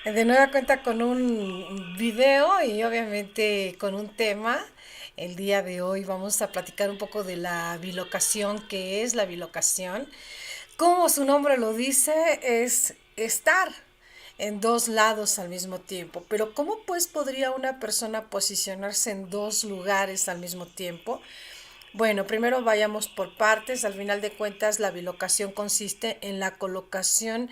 De nueva cuenta con un video y obviamente con un tema. El día de hoy vamos a platicar un poco de la bilocación. ¿Qué es la bilocación? Como su nombre lo dice, es estar en dos lados al mismo tiempo. Pero ¿cómo pues podría una persona posicionarse en dos lugares al mismo tiempo? Bueno, primero vayamos por partes. Al final de cuentas, la bilocación consiste en la colocación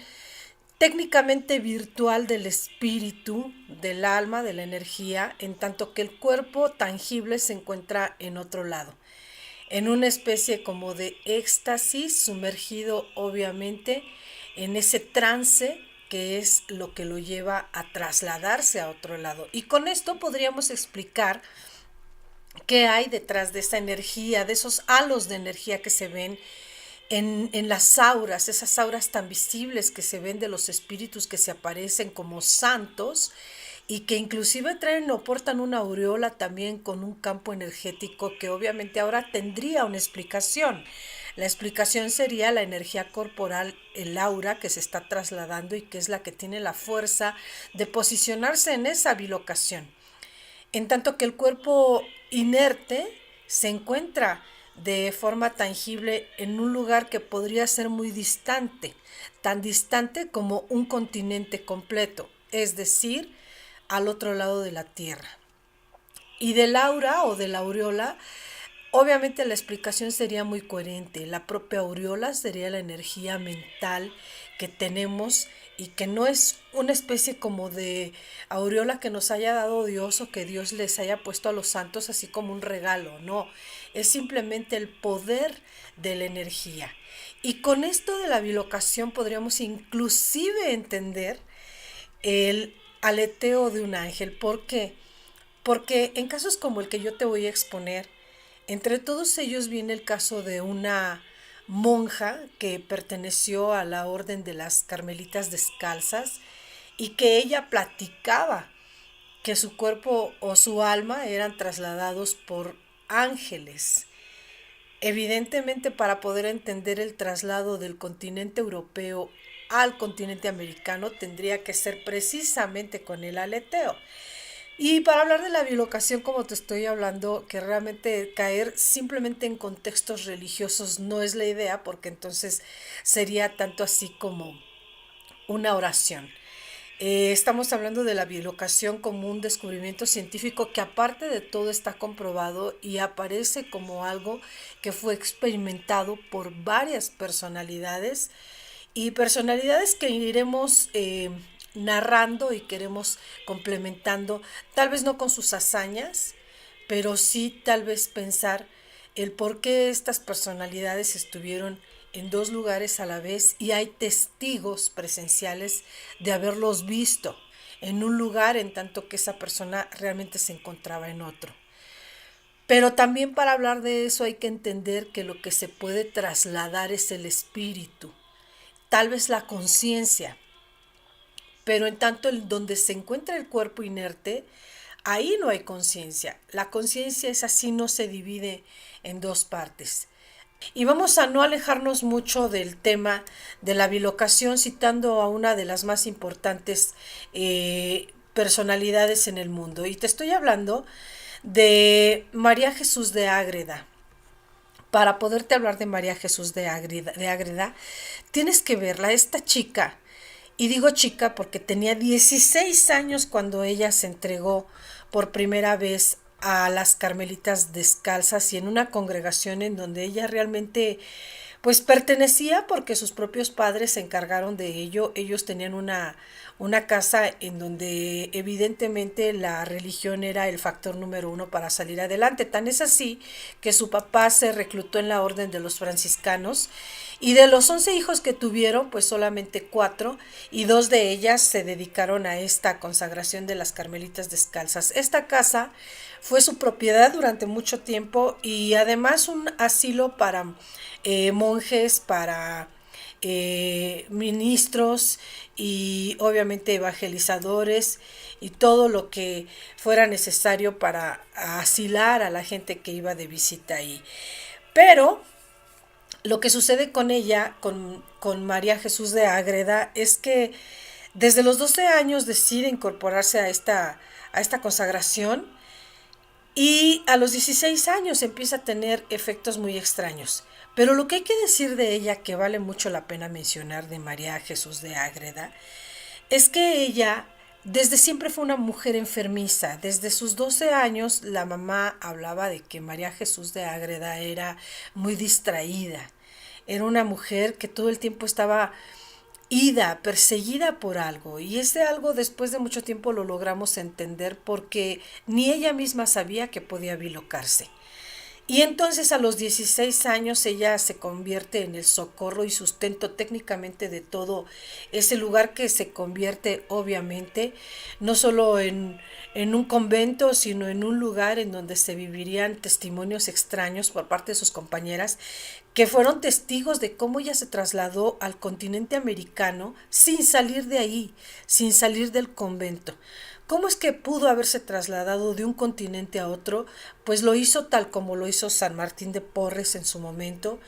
técnicamente virtual del espíritu, del alma, de la energía, en tanto que el cuerpo tangible se encuentra en otro lado, en una especie como de éxtasis, sumergido obviamente en ese trance que es lo que lo lleva a trasladarse a otro lado. Y con esto podríamos explicar qué hay detrás de esa energía, de esos halos de energía que se ven en las auras, esas auras tan visibles que se ven de los espíritus que se aparecen como santos y que inclusive traen o portan una aureola también con un campo energético que obviamente ahora tendría una explicación. La explicación sería la energía corporal, el aura que se está trasladando y que es la que tiene la fuerza de posicionarse en esa bilocación, en tanto que el cuerpo inerte se encuentra de forma tangible en un lugar que podría ser muy distante, tan distante como un continente completo, es decir, al otro lado de la Tierra. Y del aura o de la aureola, obviamente la explicación sería muy coherente. La propia aureola sería la energía mental que tenemos y que no es una especie como de aureola que nos haya dado Dios o que Dios les haya puesto a los santos así como un regalo, no, es simplemente el poder de la energía. Y con esto de la bilocación podríamos inclusive entender el aleteo de un ángel. ¿Por qué? Porque en casos como el que yo te voy a exponer, entre todos ellos viene el caso de una monja que perteneció a la orden de las Carmelitas Descalzas y que ella platicaba que su cuerpo o su alma eran trasladados por ángeles. Evidentemente, para poder entender el traslado del continente europeo al continente americano tendría que ser precisamente con el aleteo. Y para hablar de la bilocación, como te estoy hablando, que realmente caer simplemente en contextos religiosos no es la idea, porque entonces sería tanto así como una oración. Estamos hablando de la bilocación como un descubrimiento científico que aparte de todo está comprobado y aparece como algo que fue experimentado por varias personalidades y personalidades que iremos narrando y queremos complementando, tal vez no con sus hazañas, pero sí tal vez pensar el por qué estas personalidades estuvieron en dos lugares a la vez y hay testigos presenciales de haberlos visto en un lugar en tanto que esa persona realmente se encontraba en otro. Pero también para hablar de eso hay que entender que lo que se puede trasladar es el espíritu, tal vez la conciencia, pero en tanto el, donde se encuentra el cuerpo inerte, ahí no hay conciencia. La conciencia es así, no se divide en dos partes. Y vamos a no alejarnos mucho del tema de la bilocación, citando a una de las más importantes personalidades en el mundo. Y te estoy hablando de María Jesús de Ágreda. Para poderte hablar de María Jesús de Ágreda, tienes que verla. Esta chica, y digo chica porque tenía 16 años cuando ella se entregó por primera vez a las Carmelitas Descalzas y en una congregación en donde ella realmente pues pertenecía porque sus propios padres se encargaron de ello. Ellos tenían una casa en donde evidentemente la religión era el factor número uno para salir adelante. Tan es así que su papá se reclutó en la orden de los franciscanos y de los 11 hijos que tuvieron, pues solamente 4 y 2 de ellas se dedicaron a esta consagración de las Carmelitas Descalzas. Esta casa fue su propiedad durante mucho tiempo y además un asilo para monjes, para ministros y obviamente evangelizadores y todo lo que fuera necesario para asilar a la gente que iba de visita ahí. Pero lo que sucede con ella, con María Jesús de Ágreda, es que Desde los 12 años decide incorporarse a esta consagración y a los 16 años empieza a tener efectos muy extraños. Pero lo que hay que decir de ella, que vale mucho la pena mencionar de María Jesús de Ágreda, es que ella desde siempre fue una mujer enfermiza. Desde sus 12 años la mamá hablaba de que María Jesús de Ágreda era muy distraída. Era una mujer que todo el tiempo estaba ida, perseguida por algo. Y ese algo después de mucho tiempo lo logramos entender porque ni ella misma sabía que podía bilocarse. Y entonces a los 16 años ella se convierte en el socorro y sustento técnicamente de todo ese lugar que se convierte obviamente no solo en un convento, sino en un lugar en donde se vivirían testimonios extraños por parte de sus compañeras que fueron testigos de cómo ella se trasladó al continente americano sin salir de ahí, sin salir del convento. ¿Cómo es que pudo haberse trasladado de un continente a otro? Pues lo hizo tal como lo hizo San Martín de Porres en su momento,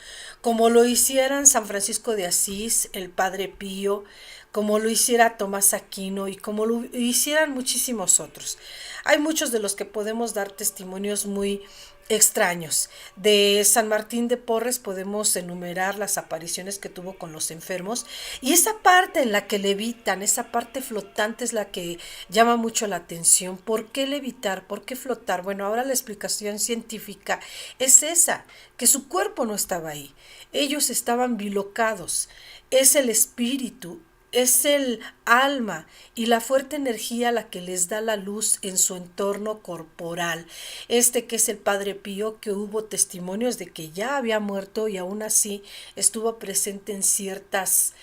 como lo hicieran San Francisco de Asís, el Padre Pío, como lo hiciera Tomás Aquino y como lo hicieran muchísimos otros. Hay muchos de los que podemos dar testimonios muy extraños. De San Martín de Porres podemos enumerar las apariciones que tuvo con los enfermos y esa parte en la que levitan, esa parte flotante es la que llama mucho la atención. ¿Por qué levitar? ¿Por qué flotar? Bueno, ahora la explicación científica es esa, que su cuerpo no estaba ahí. Ellos estaban bilocados. Es el espíritu, es el alma y la fuerte energía la que les da la luz en su entorno corporal. Que es el Padre Pío, que hubo testimonios de que ya había muerto y aún así estuvo presente en ciertas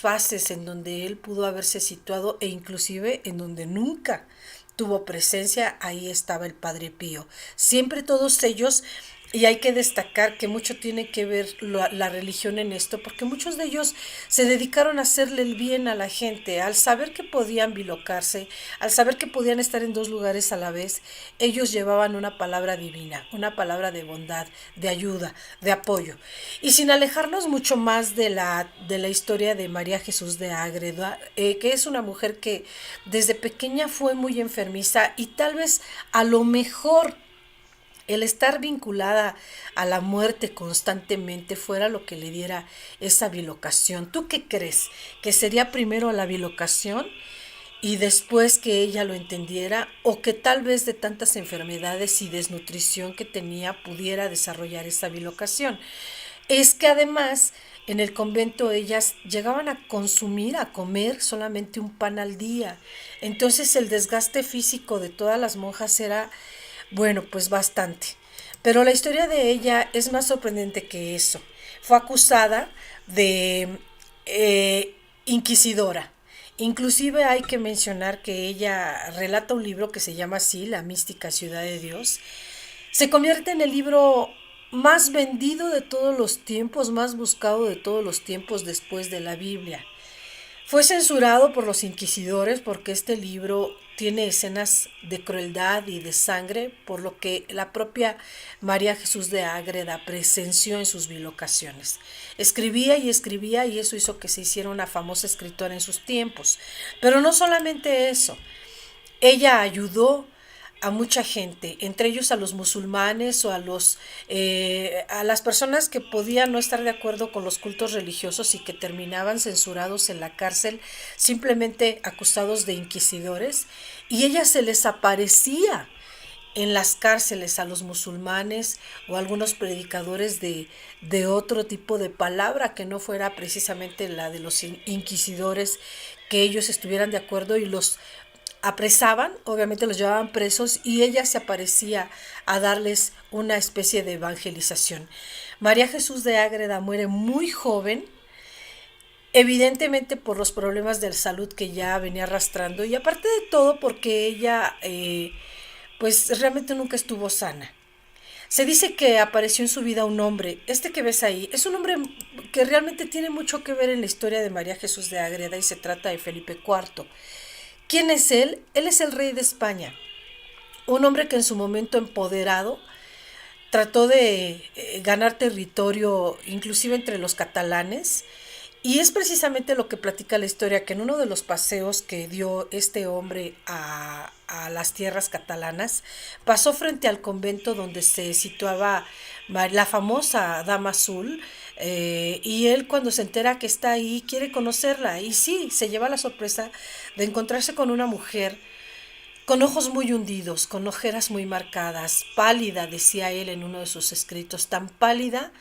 fases en donde él pudo haberse situado e inclusive en donde nunca tuvo presencia, ahí estaba el Padre Pío. Siempre todos ellos, y hay que destacar que mucho tiene que ver la religión en esto, porque muchos de ellos se dedicaron a hacerle el bien a la gente, al saber que podían bilocarse, al saber que podían estar en dos lugares a la vez, ellos llevaban una palabra divina, una palabra de bondad, de ayuda, de apoyo. Y sin alejarnos mucho más de la historia de María Jesús de Ágreda, que es una mujer que desde pequeña fue muy enfermiza y tal vez a lo mejor el estar vinculada a la muerte constantemente fuera lo que le diera esa bilocación. ¿Tú qué crees? ¿Que sería primero la bilocación y después que ella lo entendiera o que tal vez de tantas enfermedades y desnutrición que tenía pudiera desarrollar esa bilocación? Es que además en el convento ellas llegaban a consumir, a comer solamente un pan al día. Entonces el desgaste físico de todas las monjas era, bueno, pues bastante. Pero la historia de ella es más sorprendente que eso. Fue acusada de inquisidora. Inclusive hay que mencionar que ella relata un libro que se llama así, La mística ciudad de Dios. Se convierte en el libro más vendido de todos los tiempos, más buscado de todos los tiempos después de la Biblia. Fue censurado por los inquisidores porque este libro tiene escenas de crueldad y de sangre, por lo que la propia María Jesús de Ágreda presenció en sus bilocaciones. Escribía y eso hizo que se hiciera una famosa escritora en sus tiempos. Pero no solamente eso, ella ayudó a mucha gente, entre ellos a los musulmanes o a las personas que podían no estar de acuerdo con los cultos religiosos y que terminaban censurados en la cárcel, simplemente acusados de inquisidores, y ella se les aparecía en las cárceles a los musulmanes o a algunos predicadores de otro tipo de palabra que no fuera precisamente la de los inquisidores, que ellos estuvieran de acuerdo y los apresaban, obviamente los llevaban presos y ella se aparecía a darles una especie de evangelización. María Jesús de Ágreda muere muy joven, evidentemente por los problemas de salud que ya venía arrastrando y aparte de todo porque ella pues realmente nunca estuvo sana. Se dice que apareció en su vida un hombre, que ves ahí, es un hombre que realmente tiene mucho que ver en la historia de María Jesús de Ágreda y se trata de Felipe IV. ¿Quién es él? Él es el rey de España, un hombre que en su momento empoderado trató de ganar territorio inclusive entre los catalanes Y es precisamente lo que platica la historia, que en uno de los paseos que dio este hombre a las tierras catalanas, pasó frente al convento donde se situaba la famosa Dama Azul, y él cuando se entera que está ahí quiere conocerla y sí, se lleva la sorpresa de encontrarse con una mujer con ojos muy hundidos, con ojeras muy marcadas, pálida, decía él en uno de sus escritos, tan pálida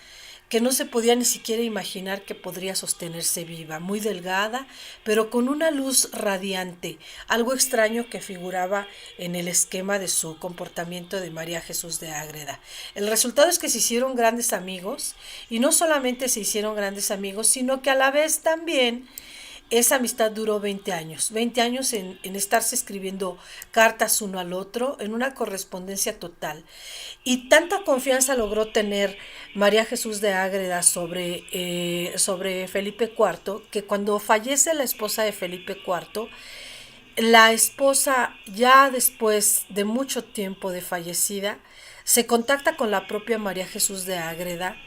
que no se podía ni siquiera imaginar que podría sostenerse viva, muy delgada, pero con una luz radiante, algo extraño que figuraba en el esquema de su comportamiento de María Jesús de Ágreda. El resultado es que se hicieron grandes amigos, y no solamente se hicieron grandes amigos, sino que a la vez también esa amistad duró 20 años, 20 años en estarse escribiendo cartas uno al otro, en una correspondencia total. Y tanta confianza logró tener María Jesús de Ágreda sobre Felipe IV, que cuando fallece la esposa de Felipe IV, la esposa, ya después de mucho tiempo de fallecida, se contacta con la propia María Jesús de Ágreda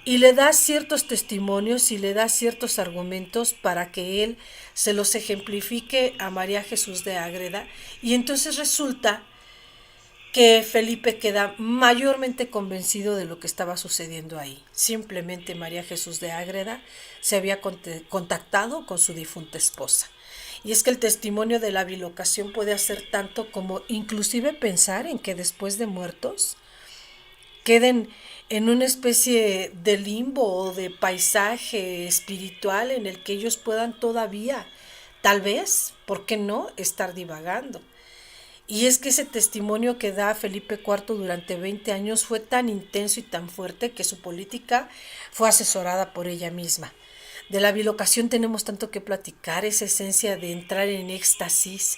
y le da ciertos testimonios y le da ciertos argumentos para que él se los ejemplifique a María Jesús de Ágreda. Y entonces resulta que Felipe queda mayormente convencido de lo que estaba sucediendo ahí. Simplemente María Jesús de Ágreda se había contactado con su difunta esposa. Y es que el testimonio de la bilocación puede hacer tanto como inclusive pensar en que después de muertos queden en una especie de limbo o de paisaje espiritual en el que ellos puedan todavía, tal vez, ¿por qué no?, estar divagando. Y es que ese testimonio que da Felipe IV durante 20 años fue tan intenso y tan fuerte que su política fue asesorada por ella misma. De la bilocación tenemos tanto que platicar, esa esencia de entrar en éxtasis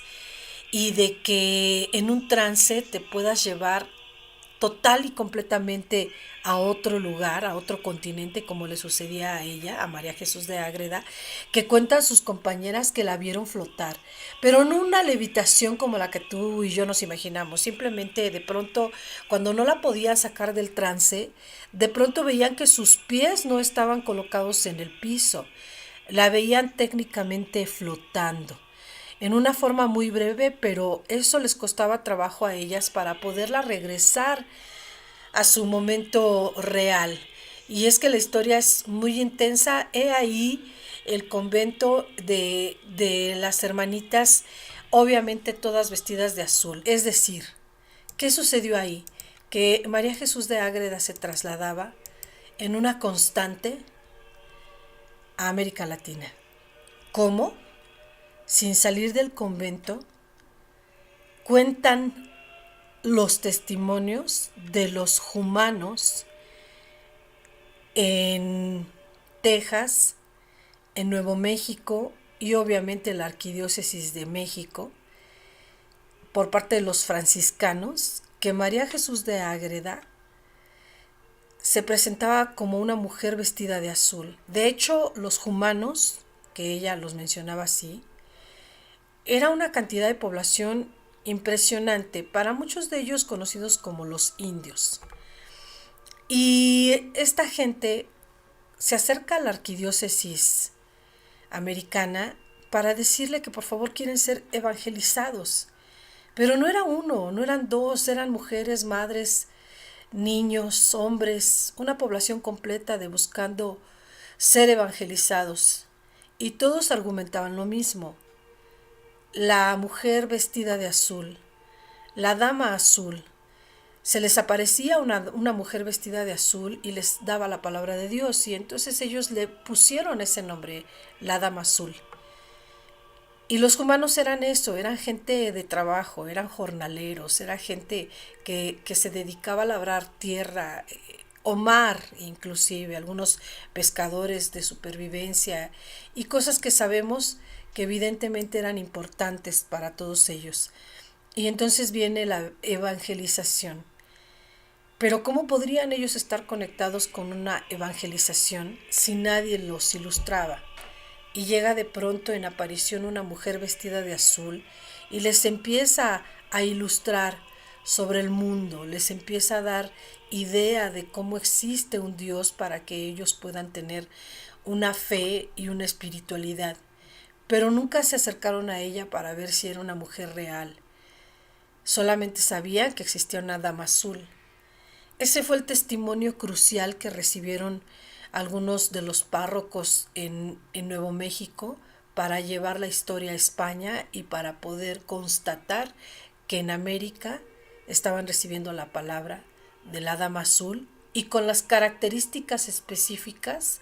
y de que en un trance te puedas llevar total y completamente a otro lugar, a otro continente, como le sucedía a ella, a María Jesús de Ágreda, que cuentan sus compañeras que la vieron flotar, pero no una levitación como la que tú y yo nos imaginamos, simplemente de pronto, cuando no la podían sacar del trance, de pronto veían que sus pies no estaban colocados en el piso, la veían técnicamente flotando en una forma muy breve, pero eso les costaba trabajo a ellas para poderla regresar a su momento real. Y es que la historia es muy intensa. He ahí el convento de las hermanitas, obviamente todas vestidas de azul. Es decir, ¿qué sucedió ahí? Que María Jesús de Ágreda se trasladaba en una constante a América Latina. ¿Cómo? Sin salir del convento, cuentan los testimonios de los humanos en Texas, en Nuevo México y obviamente la Arquidiócesis de México, por parte de los franciscanos, que María Jesús de Ágreda se presentaba como una mujer vestida de azul. De hecho, los humanos, que ella los mencionaba así, era una cantidad de población impresionante, para muchos de ellos conocidos como los indios. Y esta gente se acerca a la arquidiócesis americana para decirle que por favor quieren ser evangelizados. Pero no era uno, no eran dos, eran mujeres, madres, niños, hombres, una población completa de buscando ser evangelizados. Y todos argumentaban lo mismo. La mujer vestida de azul, la dama azul. Se les aparecía una mujer vestida de azul y les daba la palabra de Dios, y entonces ellos le pusieron ese nombre, la dama azul. Y los humanos eran eso, eran gente de trabajo, eran jornaleros, era gente que se dedicaba a labrar tierra, o mar inclusive, algunos pescadores de supervivencia y cosas que sabemos que evidentemente eran importantes para todos ellos. Y entonces viene la evangelización. Pero ¿cómo podrían ellos estar conectados con una evangelización si nadie los ilustraba? Y llega de pronto en aparición una mujer vestida de azul y les empieza a ilustrar sobre el mundo, les empieza a dar idea de cómo existe un Dios para que ellos puedan tener una fe y una espiritualidad, pero nunca se acercaron a ella para ver si era una mujer real. Solamente sabían que existía una dama azul. Ese fue el testimonio crucial que recibieron algunos de los párrocos en Nuevo México para llevar la historia a España y para poder constatar que en América estaban recibiendo la palabra de la Dama Azul y con las características específicas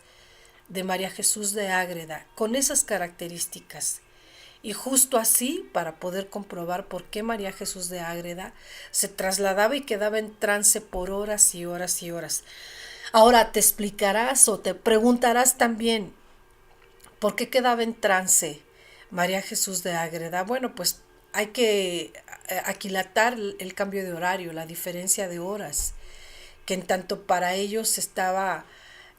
de María Jesús de Ágreda, con esas características. Y justo así, para poder comprobar por qué María Jesús de Ágreda se trasladaba y quedaba en trance por horas y horas y horas. Ahora te explicarás o te preguntarás también, ¿por qué quedaba en trance María Jesús de Ágreda? Bueno, pues hay que aquilatar el cambio de horario, la diferencia de horas, que en tanto para ellos estaba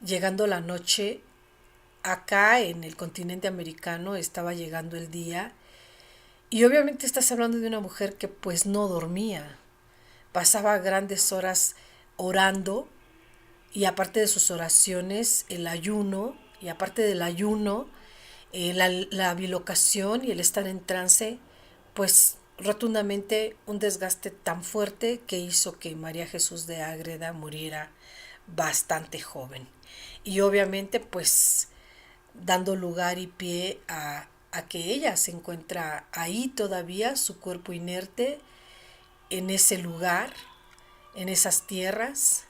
llegando la noche, acá en el continente americano estaba llegando el día. Y obviamente estás hablando de una mujer que pues no dormía, pasaba grandes horas orando, y aparte de sus oraciones, el ayuno, y aparte del ayuno, la bilocación y el estar en trance, pues rotundamente un desgaste tan fuerte que hizo que María Jesús de Ágreda muriera bastante joven. Y obviamente pues dando lugar y pie a que ella se encuentra ahí todavía, su cuerpo inerte, en ese lugar, en esas tierras,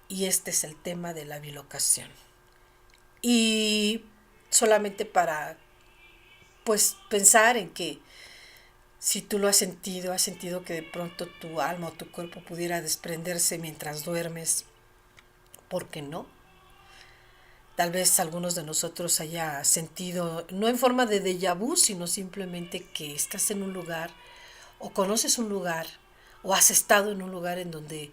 y este es el tema de la bilocación. Y solamente para pues pensar en que si tú lo has sentido que de pronto tu alma o tu cuerpo pudiera desprenderse mientras duermes, ¿por qué no? Tal vez algunos de nosotros haya sentido, no en forma de déjà vu, sino simplemente que estás en un lugar o conoces un lugar o has estado en un lugar en donde